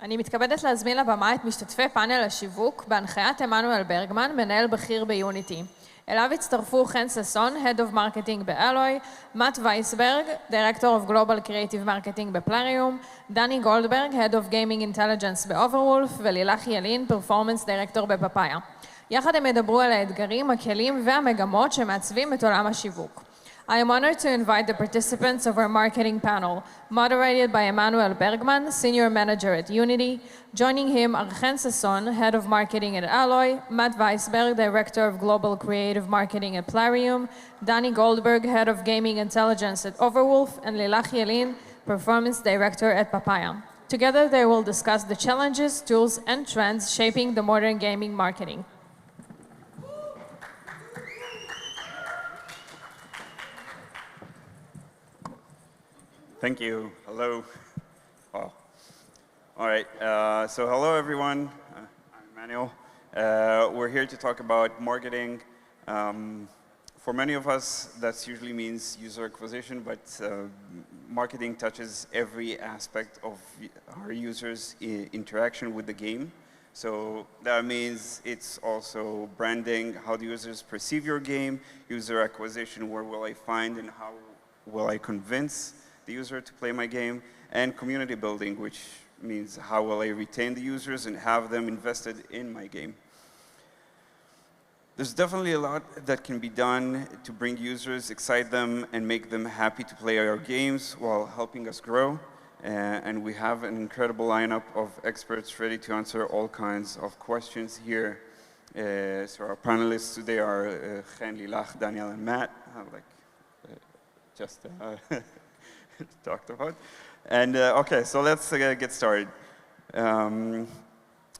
אני מתכבדת להזמין לבמה את משתתפי פאנל השיווק בהנחיית עמנואל ברגמן, מנהל בכיר ביוניטי. אליו הצטרפו חן ססון, Head of Marketing ב-ALLOI, מאט וייסברג, Director of Global Creative Marketing בפלריום, דני גולדברג, Head of Gaming Intelligence ב-Overwolf, ולילך ילין, Performance Director בפפאיה. יחד הם ידברו על האתגרים, הכלים והמגמות שמעצבים את עולם השיווק. I am honored to invite the participants of our marketing panel, moderated by Emmanuel Bergman, Senior Manager at Unity. Joining him are Chen Sasson, Head of Marketing at ALLOI, Matt Veysberg, Director of Global Creative Marketing at Plarium, Danny Goldberg, Head of Gaming Intelligence at Overwolf, and Lilach Yelin, Performance Director at Papaya. Together, they will discuss the challenges, tools, and trends shaping the modern gaming marketing. Thank you. Hello. Wow. All right. So hello, everyone. I'm Emmanuel. We're here to talk about marketing. For many of us, that usually means user acquisition, but marketing touches every aspect of our users' interaction with the game. So that means it's also branding, how the users perceive your game, user acquisition, where will I find and how will I convince the user to play my game, and community building, which means how will I retain the users and have them invested in my game. There's definitely a lot that can be done to bring users, excite them, and make them happy to play our games while helping us grow. And we have an incredible lineup of experts ready to answer all kinds of questions here. So our panelists today are Chen, Lilach, Daniel, and Matt. Talked about. And okay, so let's get started.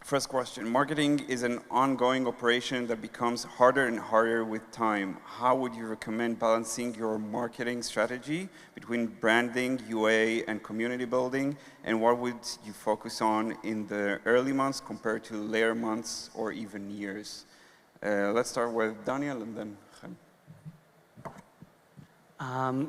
First question, marketing is an ongoing operation that becomes harder and harder with time. How would you recommend balancing your marketing strategy between branding, UA, and community building? And what would you focus on in the early months compared to later months or even years? Let's start with Daniel and then Chen.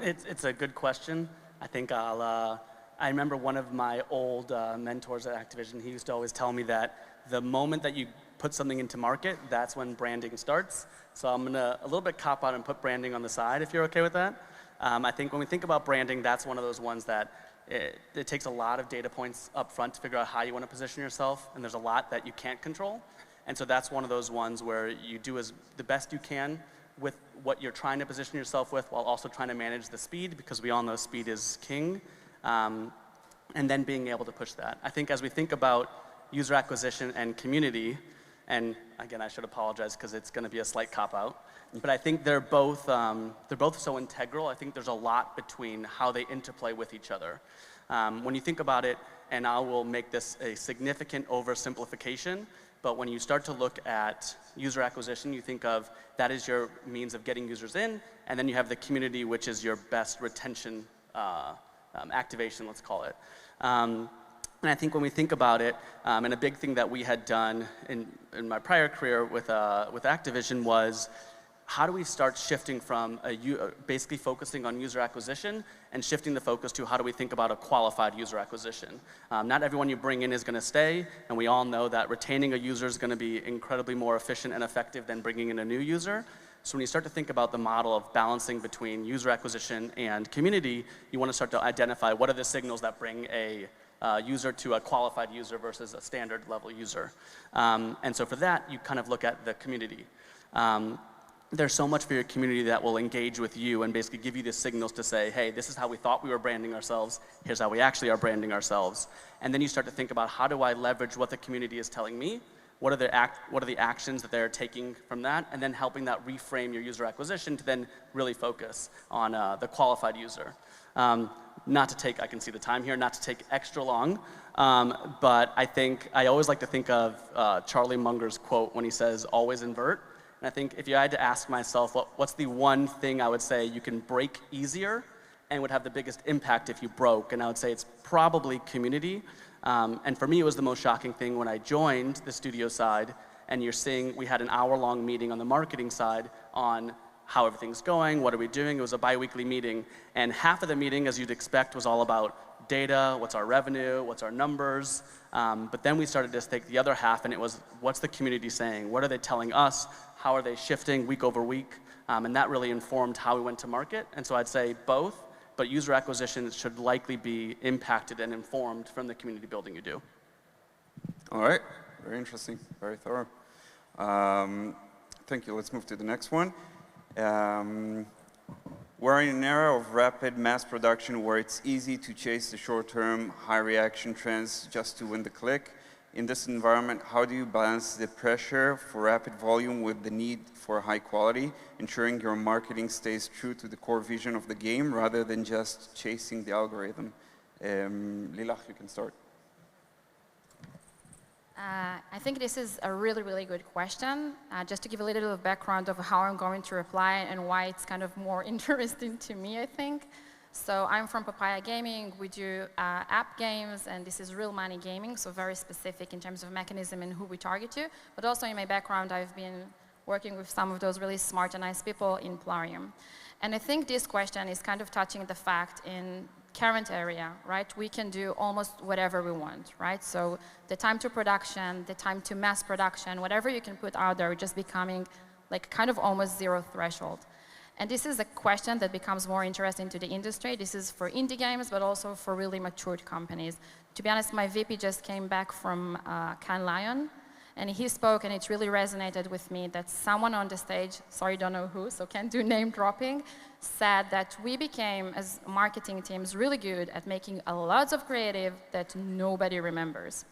It's a good question. I think I remember one of my old mentors at Activision, he used to always tell me that the moment that you put something into market, that's when branding starts. So I'm gonna a little bit cop out and put branding on the side, if you're okay with that. I think when we think about branding, that's one of those ones that it takes a lot of data points up front to figure out how you want to position yourself, and there's a lot that you can't control. And so that's one of those ones where you do the best you can with what you're trying to position yourself with while also trying to manage the speed, because we all know speed is king, and then being able to push that. I think as we think about user acquisition and community, and again, I should apologize because it's going to be a slight cop-out, but I think they're both so integral. I think there's a lot between how they interplay with each other. When you think about it, and I will make this a significant oversimplification, but when you start to look at user acquisition, you think of that is your means of getting users in, and then you have the community, which is your best retention activation, let's call it. And I think when we think about it, and a big thing that we had done in my prior career with Activision was, how do we start shifting from basically focusing on user acquisition and shifting the focus to how do we think about a qualified user acquisition? Not everyone you bring in is going to stay, and we all know that retaining a user is going to be incredibly more efficient and effective than bringing in a new user. So when you start to think about the model of balancing between user acquisition and community, you want to start to identify what are the signals that bring a user to a qualified user versus a standard level user. And so for that, you kind of look at the community. There's so much for your community that will engage with you and basically give you the signals to say, hey, this is how we thought we were branding ourselves, here's how we actually are branding ourselves. And then you start to think about, how do I leverage what the community is telling me? What are the actions that they're taking from that? And then helping that reframe your user acquisition to then really focus on the qualified user. Not to take, I can see the time here, not to take extra long, but I think, I always like to think of Charlie Munger's quote when he says, always invert. And I think if you had to ask myself, what's the one thing I would say you can break easier and would have the biggest impact if you broke? And I would say it's probably community. And for me, it was the most shocking thing when I joined the studio side, and you're seeing, we had an hour-long meeting on the marketing side on how everything's going, what are we doing. It was a bi-weekly meeting, and half of the meeting, as you'd expect, was all about data, what's our revenue, what's our numbers. But then we started to take the other half, and it was, what's the community saying? What are they telling us? How are they shifting week over week? And that really informed how we went to market. And so I'd say both, but user acquisition should likely be impacted and informed from the community building you do. All right, very interesting, very thorough. Thank you. Let's move to the next one. We're in an era of rapid mass production where it's easy to chase the short-term, high-reaction trends just to win the click. In this environment, how do you balance the pressure for rapid volume with the need for high quality, ensuring your marketing stays true to the core vision of the game rather than just chasing the algorithm? Lilach, you can start. I think this is a really, really good question. Just to give a little bit of background of how I'm going to reply and why it's kind of more interesting to me, I think. So I'm from Papaya Gaming. We do app games, and this is real money gaming, so very specific in terms of mechanism and who we target to. But also in my background, I've been working with some of those really smart and nice people in Plarium. And I think this question is kind of touching the fact in current area, right? We can do almost whatever we want, right? So the time to production, the time to mass production, whatever you can put out there, just becoming like kind of almost zero threshold. And this is a question that becomes more interesting to the industry. This is for indie games, but also for really matured companies. To be honest, my VP just came back from Cannes Lion, and he spoke, and it really resonated with me that someone on the stage, sorry, don't know who, so can't do name dropping, said that we became, as marketing teams, really good at making a lot of creative that nobody remembers,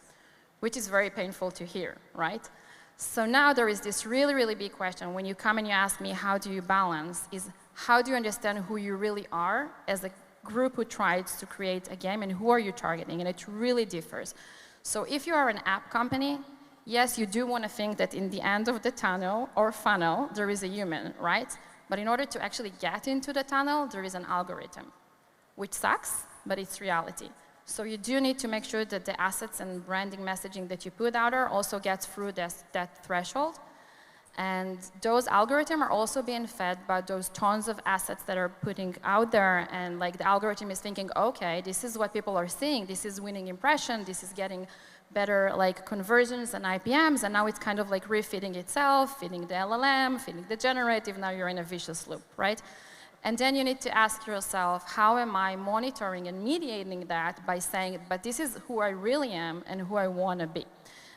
which is very painful to hear, right? So now there is this really, really big question. When you come and you ask me, how do you balance, is how do you understand who you really are as a group who tries to create a game, and who are you targeting? And it really differs. So if you are an app company, yes, you do want to think that in the end of the tunnel or funnel, there is a human, right? But in order to actually get into the tunnel, there is an algorithm, which sucks, but it's reality. So you do need to make sure that the assets and branding messaging that you put out there also gets through that threshold. And those algorithms are also being fed by those tons of assets that are putting out there. And like the algorithm is thinking, okay, this is what people are seeing. This is winning impression. This is getting better like conversions and IPMs. And now it's kind of like refeeding itself, feeding the LLM, feeding the generative. Now you're in a vicious loop, right? And then you need to ask yourself, how am I monitoring and mediating that by saying, but this is who I really am and who I want to be.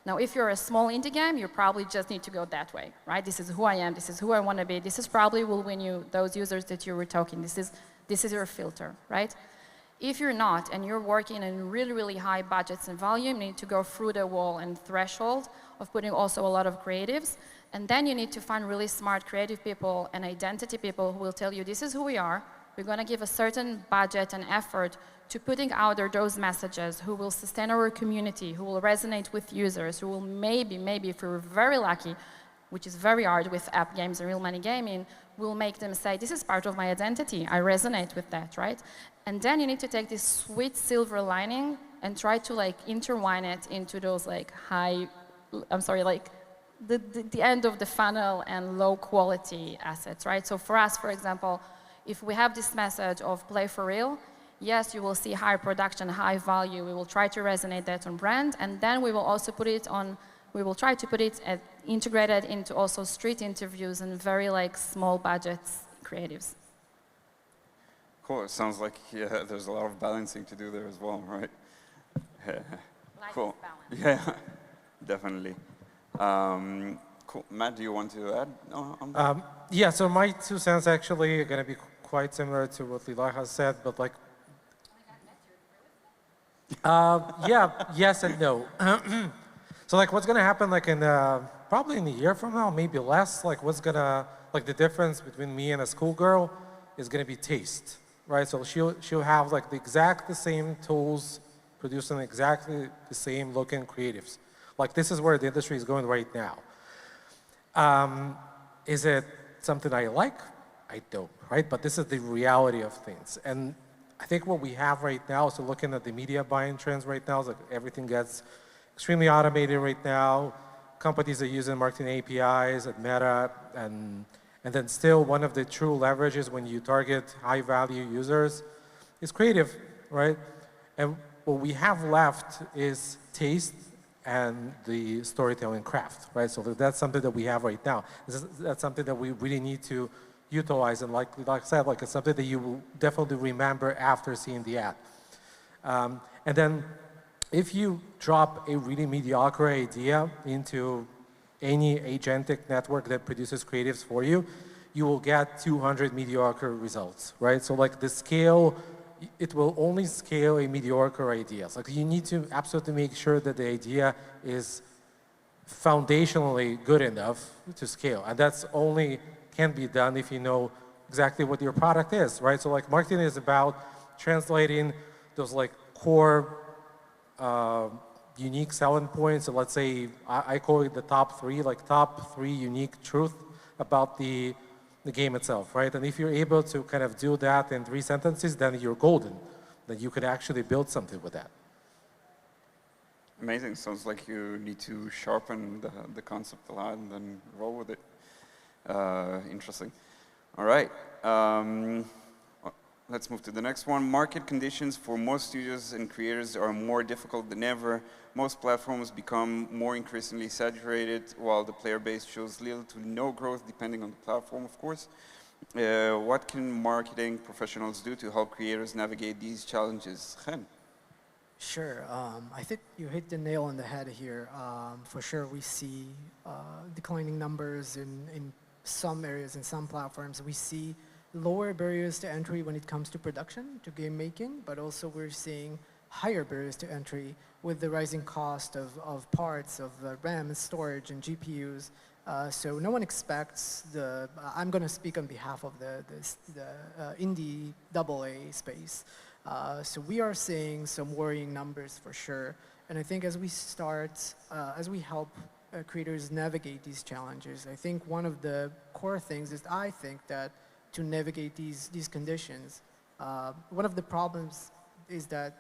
Now, if you're a small indie game, you probably just need to go that way, right? This is who I am, this is who I want to be, this is probably will win you those users that you were talking, this is your filter, right? If you're not, and you're working in really, really high budgets and volume, you need to go through the wall and threshold of putting also a lot of creatives. And then you need to find really smart creative people and identity people who will tell you, this is who we are. We're going to give a certain budget and effort to putting out there those messages, who will sustain our community, who will resonate with users, who will maybe, if we're very lucky, which is very hard with app games and real money gaming, will make them say, this is part of my identity. I resonate with that, right? And then you need to take this sweet silver lining and try to like intertwine it into those like the end of the funnel and low quality assets, right? So for us, for example, if we have this message of play for real, yes, you will see high production, high value. We will try to resonate that on brand, and then we will also put it on, we will try to put it integrated into also street interviews and very like small budgets creatives. Cool, it sounds like there's a lot of balancing to do there as well, right? Cool. Yeah, definitely. Cool. Matt, do you want to add on that? Yeah, so my 2 cents actually are going to be quite similar to what Lilach has said, but like, yeah, yes and no. So like what's going to happen like in, probably in a year from now, maybe less, like what's going to, like the difference between me and a schoolgirl is going to be taste, right? So she'll have like the same tools producing exactly the same looking creatives. Like this is where the industry is going right now. Is it something I like? I don't, right? But this is the reality of things. And I think what we have right now, so looking at the media buying trends right now, is like everything gets extremely automated right now. Companies are using marketing APIs at Meta, and then still one of the true leverages when you target high value users is creative, right? And what we have left is taste and the storytelling craft, right? So that's something that we have right now. That's something that we really need to utilize, and like I said, like it's something that you will definitely remember after seeing the ad. And then if you drop a really mediocre idea into any agentic network that produces creatives for you, you will get 200 mediocre results, right? So like the scale, it will only scale a mediocre ideas. Like you need to absolutely make sure that the idea is foundationally good enough to scale. And that's only can be done if you know exactly what your product is, right? So like marketing is about translating those like core unique selling points. So let's say I call it the top three unique truth about the game itself, right? And if you're able to kind of do that in 3 sentences, then you're golden. Then you could actually build something with that. Amazing. Sounds like you need to sharpen the concept a lot and then roll with it. Interesting. All right. Let's move to the next one. Market conditions for most studios and creators are more difficult than ever. Most platforms become more increasingly saturated, while the player base shows little to no growth, depending on the platform, of course. What can marketing professionals do to help creators navigate these challenges? Chen? Sure. I think you hit the nail on the head here. For sure, we see declining numbers in some areas, in some platforms. We see lower barriers to entry when it comes to production, to game making, but also we're seeing higher barriers to entry with the rising cost of parts, of RAM and storage and GPUs. So no one expects I'm going to speak on behalf of the indie AA space. So we are seeing some worrying numbers for sure. And I think as we help creators navigate these challenges, I think one of the core things is that to navigate these conditions, one of the problems is that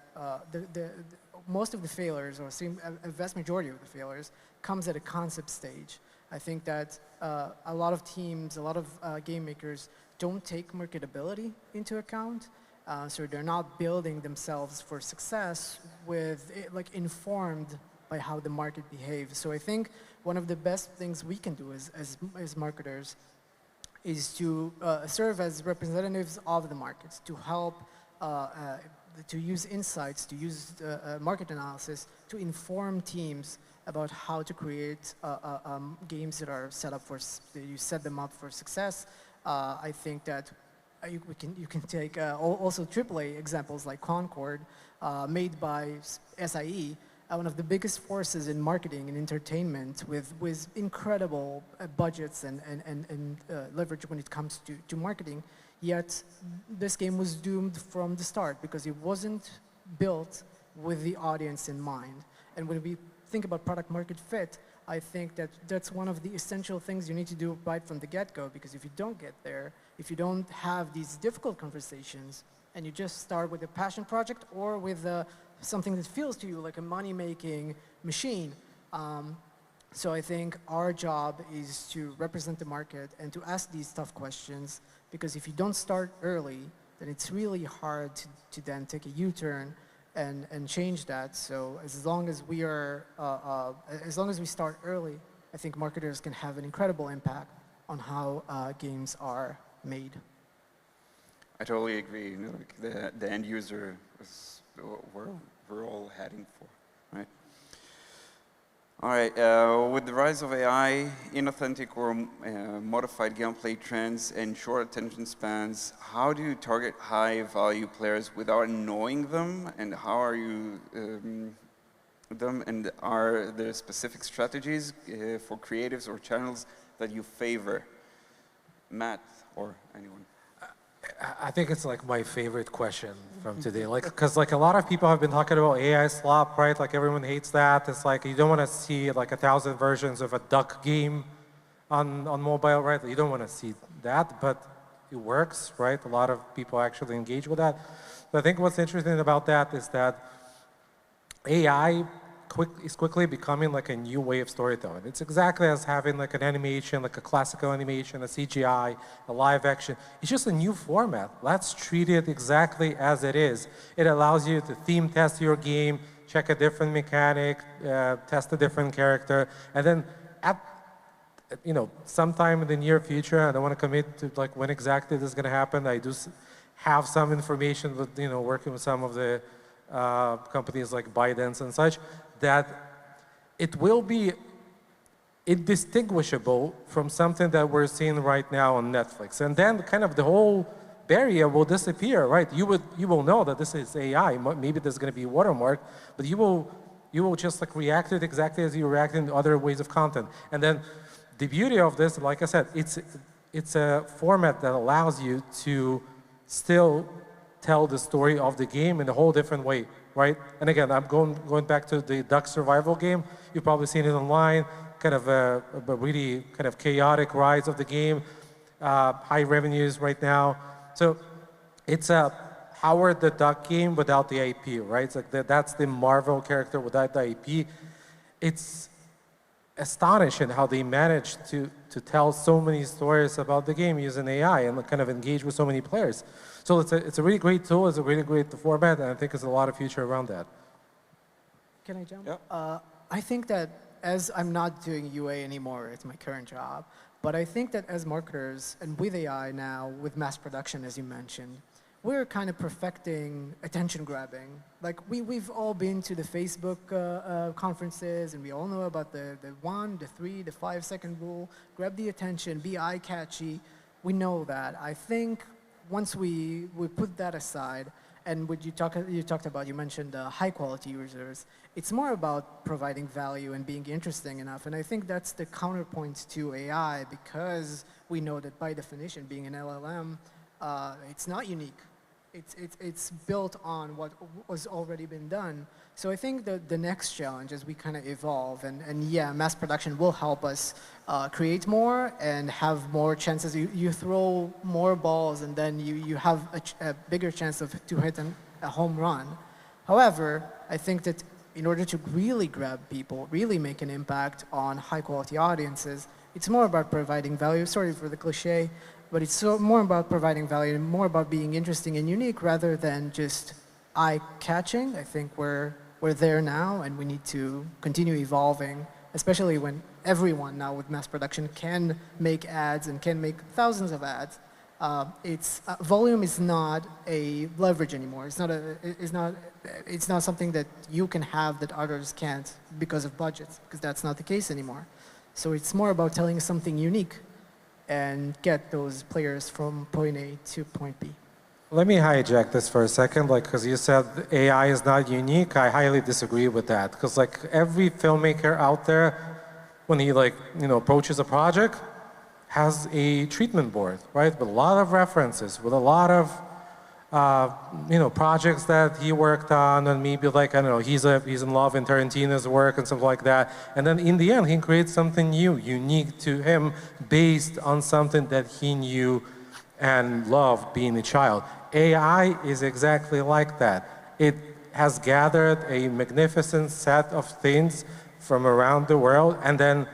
most of the failures, or a vast majority of the failures, comes at a concept stage. I think that a lot of teams, a lot of game makers don't take marketability into account, so they're not building themselves for success informed by how the market behaves. So I think one of the best things we can do as marketers is to serve as representatives of the markets, to help, to use insights, to use market analysis to inform teams about how to create games that are set up you set them up for success. I think that you can take also AAA examples like Concord, made by SIE, one of the biggest forces in marketing and entertainment, with incredible budgets and leverage when it comes to marketing. Yet this game was doomed from the start because it wasn't built with the audience in mind. And when we think about product market fit, I think that that's one of the essential things you need to do right from the get-go, because if you don't get there, if you don't have these difficult conversations, and you just start with a passion project or with something that feels to you like a money-making machine. So I think our job is to represent the market and to ask these tough questions, because if you don't start early, then it's really hard to then take a U-turn and change that. So as long as we start early, I think marketers can have an incredible impact on how games are made. I totally agree. Like the end user is where we're all heading for, right? All right. With the rise of AI, inauthentic or modified gameplay trends, and short attention spans, how do you target high-value players without knowing them? And how are you them? And are there specific strategies for creatives or channels that you favor? Matt or anyone? I think it's like my favorite question from today, because a lot of people have been talking about AI slop, right? Like everyone hates that. It's like you don't want to see like 1,000 versions of a duck game on mobile, right? You don't want to see that, but it works, right? A lot of people actually engage with that. But I think what's interesting about that is that AI is quickly becoming like a new way of storytelling. It's exactly as having like an animation, like a classical animation, a CGI, a live action. It's just a new format. Let's treat it exactly as it is. It allows you to theme test your game, check a different mechanic, test a different character, and then sometime in the near future, I don't want to commit to like when exactly this is going to happen. I do have some information with, working with some of the companies like ByteDance and such, that it will be indistinguishable from something that we're seeing right now on Netflix. And then kind of the whole barrier will disappear, right? You will know that this is AI. Maybe there's going to be a watermark, but you will just like react to it exactly as you react in other ways of content. And then the beauty of this, like I said, it's a format that allows you to still tell the story of the game in a whole different way, right? And again, I'm going back to the duck survival game. You've probably seen it online, kind of a really kind of chaotic rise of the game, high revenues right now. So it's a Howard the Duck game without the IP, right? It's like that's the Marvel character without the IP. It's astonishing how they managed to tell so many stories about the game using AI and kind of engage with so many players. So it's a really great tool, it's a really great format, and I think there's a lot of future around that. Can I jump? Yeah. I think that as I'm not doing UA anymore, it's my current job, but I think that as marketers and with AI now, with mass production, as you mentioned, we're kind of perfecting attention grabbing. Like we've all been to the Facebook conferences, and we all know about the 1, the 3, the 5 second rule. Grab the attention, be eye-catchy. We know that. I think once we put that aside, and what you talked about, you mentioned high-quality users, it's more about providing value and being interesting enough. And I think that's the counterpoint to AI, because we know that by definition, being an LLM, it's not unique. It's built on what was already been done. So I think the next challenge as we kind of evolve, and yeah, mass production will help us create more and have more chances. You throw more balls, and then you have a bigger chance to hit a home run. However, I think that in order to really grab people, really make an impact on high-quality audiences, it's more about providing value. Sorry for the cliche, but it's more about providing value and more about being interesting and unique rather than just eye-catching. I think we're there now, and we need to continue evolving, especially when everyone now with mass production can make ads and can make thousands of ads. Volume is not a leverage anymore. It's not something that you can have that others can't because of budgets, because that's not the case anymore. So it's more about telling something unique and get those players from point A to point B. Let me hijack this for a second, because you said AI is not unique. I highly disagree with that, because every filmmaker out there, when he approaches a project, has a treatment board, right, with a lot of references, with a lot of projects that he worked on, and maybe I don't know, he's in love in Tarantino's work and stuff like that. And then in the end, he creates something new, unique to him, based on something that he knew and loved being a child. AI is exactly like that. It has gathered a magnificent set of things from around the world, and then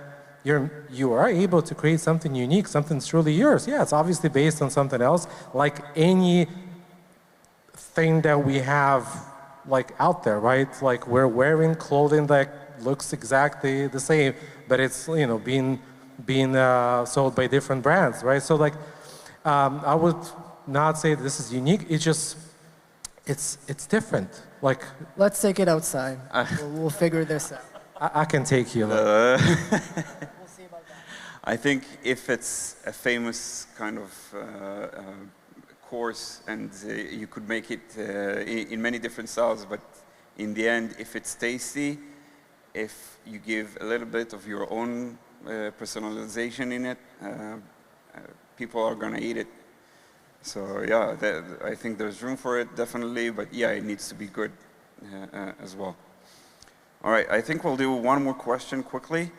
you are able to create something unique, something truly yours. Yeah, it's obviously based on something else, like any thing that we have out there, right? We're wearing clothing that looks exactly the same, but it's being sold by different brands, right? So I would not say this is unique. It's just it's different. Let's take it outside. We'll figure this out. I can take you. We'll see about that. I think if it's a famous kind of course, and you could make it in many different styles, but in the end, if it's tasty, if you give a little bit of your own personalization in it, people are going to eat it. So yeah, I think there's room for it, definitely, but yeah, it needs to be good as well. All right, I think we'll do one more question quickly.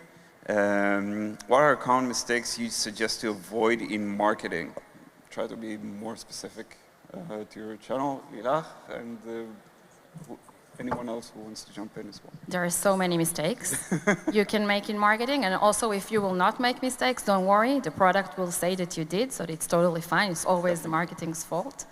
What are common mistakes you suggest to avoid in marketing? Try to be more specific to your channel, Lilach, and anyone else who wants to jump in as well. There are so many mistakes you can make in marketing, and also if you will not make mistakes, don't worry, the product will say that you did, so it's totally fine. It's always the marketing's fault.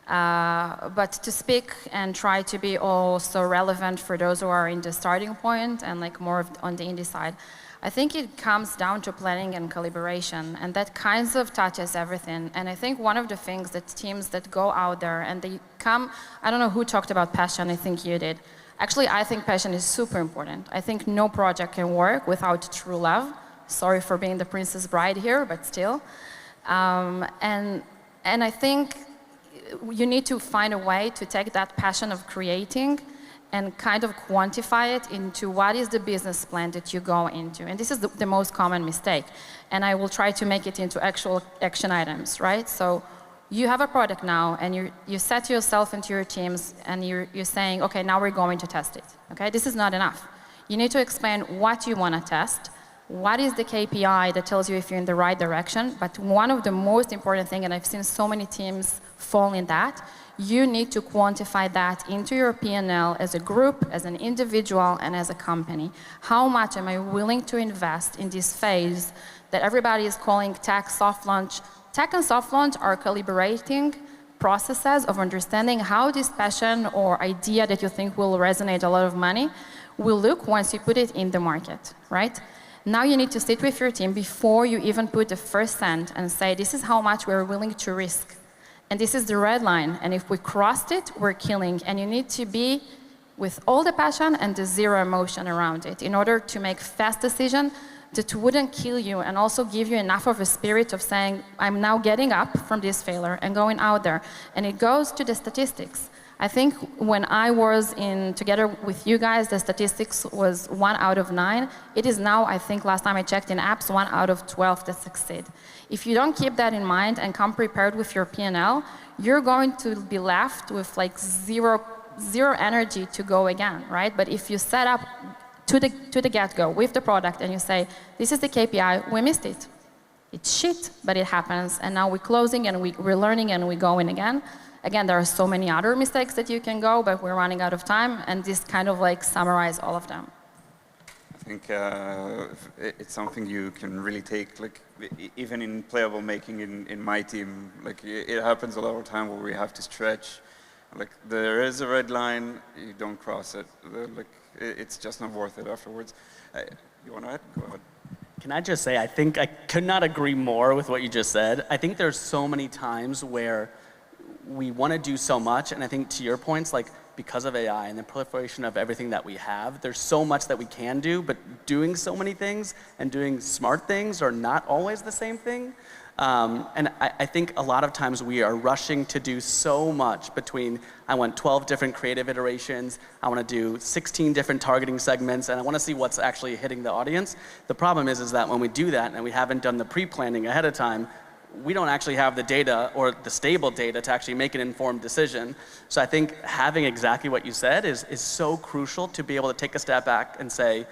But to speak and try to be also relevant for those who are in the starting point and like more on the indie side, I think it comes down to planning and calibration, and that kinds of touches everything. And I think one of the things that teams that go out there and they come, I don't know who talked about passion, I think you did. Actually, I think passion is super important. I think no project can work without true love. Sorry for being the Princess Bride here, but still. And I think you need to find a way to take that passion of creating and kind of quantify it into what is the business plan that you go into. And this is the most common mistake. And I will try to make it into actual action items, right? So you have a product now, and you set yourself into your teams, and you're saying, okay, now we're going to test it, okay? This is not enough. You need to explain what you want to test, what is the KPI that tells you if you're in the right direction, but one of the most important things, and I've seen so many teams fall in that, you need to quantify that into your P&L as a group, as an individual, and as a company. How much am I willing to invest in this phase that everybody is calling tech soft launch? Tech and soft launch are calibrating processes of understanding how this passion or idea that you think will resonate a lot of money will look once you put it in the market, right? Now you need to sit with your team before you even put the first cent and say, this is how much we're willing to risk. And this is the red line, and if we crossed it, we're killing. And you need to be with all the passion and the zero emotion around it in order to make fast decisions that wouldn't kill you and also give you enough of a spirit of saying, I'm now getting up from this failure and going out there. And it goes to the statistics. I think when I was in together with you guys, the statistics was 1 out of 9. It is now, I think last time I checked in apps, 1 out of 12 that succeed. If you don't keep that in mind and come prepared with your P&L, you're going to be left with like zero energy to go again, right? But if you set up to the get-go with the product and you say, this is the KPI, we missed it. It's shit, but it happens. And now we're closing and we're learning and we're going again. Again, there are so many other mistakes that you can go, but we're running out of time, and this kind of like summarize all of them. I think it's something you can really take, like even in playable making in my team, like it happens a lot of time where we have to stretch. Like there is a red line, you don't cross it. Like it's just not worth it afterwards. You want to add? Go ahead. Can I just say, I think I could not agree more with what you just said. I think there's so many times where we want to do so much, and I think to your points, like because of AI and the proliferation of everything that we have, there's so much that we can do, but doing so many things and doing smart things are not always the same thing. And I think a lot of times we are rushing to do so much between, I want 12 different creative iterations, I want to do 16 different targeting segments, and I want to see what's actually hitting the audience. The problem is that when we do that and we haven't done the pre-planning ahead of time, we don't actually have the data or the stable data to actually make an informed decision. So I think having exactly what you said is so crucial to be able to take a step back and say,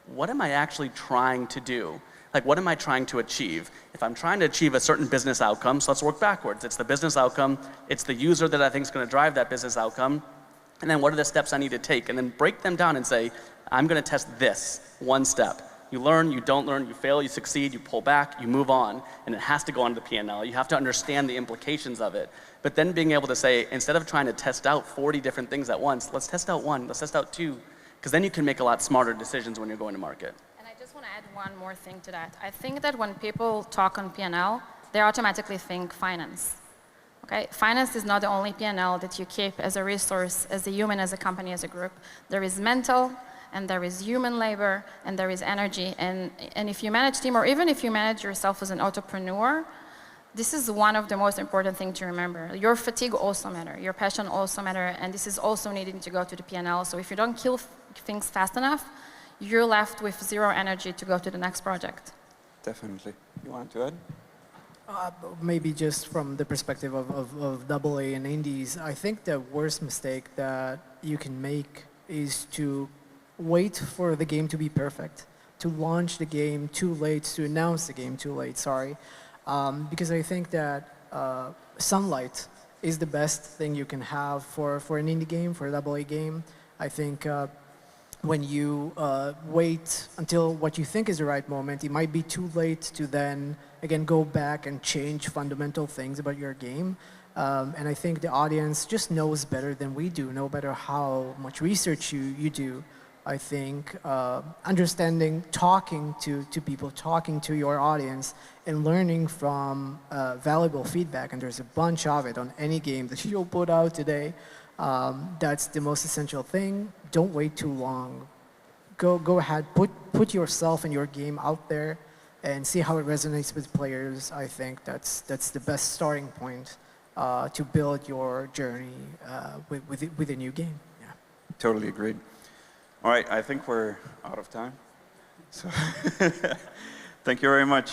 what am I actually trying to do? Like, what am I trying to achieve? If I'm trying to achieve a certain business outcome, so let's work backwards. It's the business outcome, it's the user that I think is going to drive that business outcome, and then what are the steps I need to take? And then break them down and say, I'm going to test this one step. You learn, you don't learn, you fail, you succeed, you pull back, you move on, and it has to go onto the P&L. You have to understand the implications of it. But then being able to say, instead of trying to test out 40 different things at once, let's test out 1, let's test out 2, because then you can make a lot smarter decisions when you're going to market. And I just want to add one more thing to that. I think that when people talk on P&L, they automatically think finance. Okay? Finance is not the only P&L that you keep as a resource, as a human, as a company, as a group. There is mental, and there is human labor, and there is energy. And if you manage team, or even if you manage yourself as an entrepreneur, this is one of the most important things to remember. Your fatigue also matters, your passion also matters, and this is also needing to go to the P&L. So if you don't kill things fast enough, you're left with zero energy to go to the next project. Definitely. You want to add? Maybe just from the perspective of AA and indies, I think the worst mistake that you can make is to wait for the game to be perfect, to launch the game too late, to announce the game too late, sorry. Because I think that sunlight is the best thing you can have for an indie game, for a AA game. I think when you wait until what you think is the right moment, it might be too late to then, again, go back and change fundamental things about your game. And I think the audience just knows better than we do, no matter how much research you do. I think understanding, talking to people, talking to your audience, and learning from valuable feedback, and there's a bunch of it on any game that you'll put out today, that's the most essential thing. Don't wait too long. Go ahead, put yourself and your game out there and see how it resonates with players. I think that's the best starting point to build your journey with a new game. Yeah. Totally agreed. All right, I think we're out of time. So thank you very much.